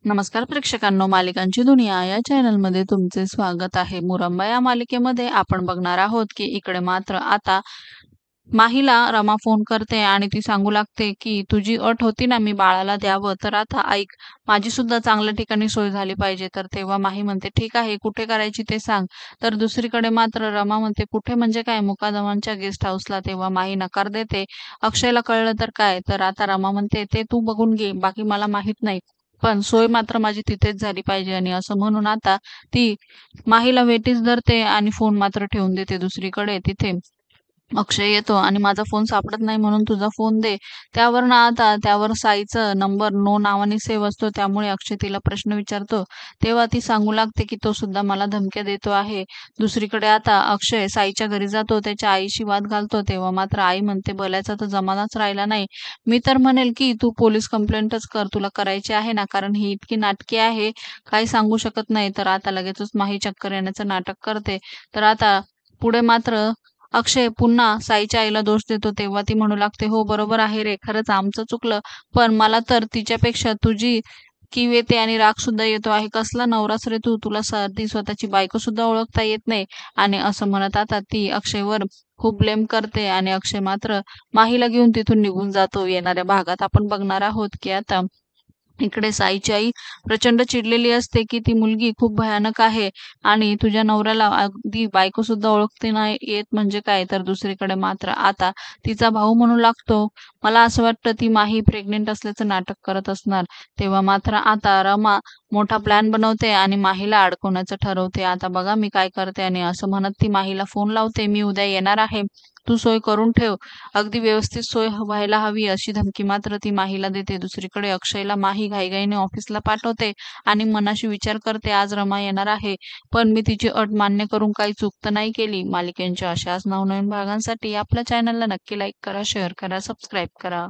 नमस्कार प्रेक्षकांनो, मालिकांची दुनिया या चॅनलमध्ये तुमचे स्वागत आहे. मुरंबा या मालिकेमध्ये आपण बघणार आहोत की इकडे मात्र आता माहीला रमा फोन करते आणि ती सांगू लागते की तुझी अट होती ना मी बाळाला द्यावं, तर आता ऐक, माझी सुद्धा चांगल्या ठिकाणी सोय झाली पाहिजे. तर तेव्हा माही म्हणते ठीक आहे, कुठे करायची ते सांग. तर दुसरीकडे मात्र रमा म्हणते कुठे म्हणजे काय, मुकादमांच्या गेस्ट हाऊसला. तेव्हा माही नकार देते. अक्षयला कळलं तर काय, तर आता रमा म्हणते ते तू बघून घे, बाकी मला माहित नाही, पण सोय मात्र माझी तिथेच झाली पाहिजे. आणि असं म्हणून आता ती माहीला वेठीस धरते आणि फोन मात्र ठेवून देते. दुसरीकडे तिथे अक्षय येतो आणि माझा फोन सापडत नाही म्हणून तुझा फोन दे. त्यावर ना आता त्यावर साईचा नंबर नो नावाने सेव्ह असतो. त्यामुळे अक्षय तिला प्रश्न विचारतो. तेव्हा ती सांगू लागते की तो सुद्धा मला धमक्या देतो आहे. दुसरीकडे आता अक्षय साईच्या घरी जातो, त्याच्या आईशी वाद घालतो. तेव्हा मात्र आई म्हणते भल्याचा तर जमानाच राहिला नाही. मी तर म्हणेल की तू पोलीस कंप्लेंटच कर, तुला करायची आहे ना, कारण ही इतकी नाटकी आहे, काही सांगू शकत नाही. तर आता लगेचच माही चक्कर येण्याचं नाटक करते. तर आता पुढे मात्र अक्षय पुन्हा साईच्या आईला दोष देतो. तेव्हा ती म्हणू लागते, "हो बरोबर आहे रे, खरंच आमचं चुकलं. पण मला तर तिच्यापेक्षा तुझी कीव येते आणि राग सुद्धा येतो आहे. कसला नवराच रे तू, तुला साधी स्वतःची बायको सुद्धा ओळखता येत नाही." आणि असं म्हणत आता ती अक्षयवर खूप ब्लेम करते आणि अक्षय मात्र माहीला घेऊन तिथून निघून जातो. येणाऱ्या भागात आपण बघणार आहोत की आता इकडे साईची आई प्रचंड चिडलेली असते की ती मुलगी खूप भयानक आहे आणि तुझ्या नवऱ्याला अगदी बायको सुद्धा ओळखते नाही येत म्हणजे काय. तर दुसरीकडे मात्र आता तिचा भाऊ म्हणू लागतो, मला असं वाटतं ती माही प्रेग्नेंट असल्याचं नाटक करत असणार. तेव्हा मात्र आता रमा मोठा प्लॅन बनवते आणि माहीला अडकवण्याचं ठरवते. आता बघा मी काय करते. आणि असं म्हणत ती माहीला फोन लावते, मी उद्या येणार आहे, तू सोय करून ठेव, अगदी व्यवस्थित सोय व्हायला हवी, अशी धमकी मात्र ती माहीला देते. दुसरीकडे अक्षयला माही घाईघाईने ऑफिसला पाठवते आणि मनाशी विचार करते आज रमा येणार आहे, पण मी तिची अट मान्य करून काही चूक तर नाही केली. मालिकेंच्या अशाच नवनवीन भागांसाठी आपल्या चॅनलला नक्की लाईक करा, शेअर करा, सबस्क्राईब करा.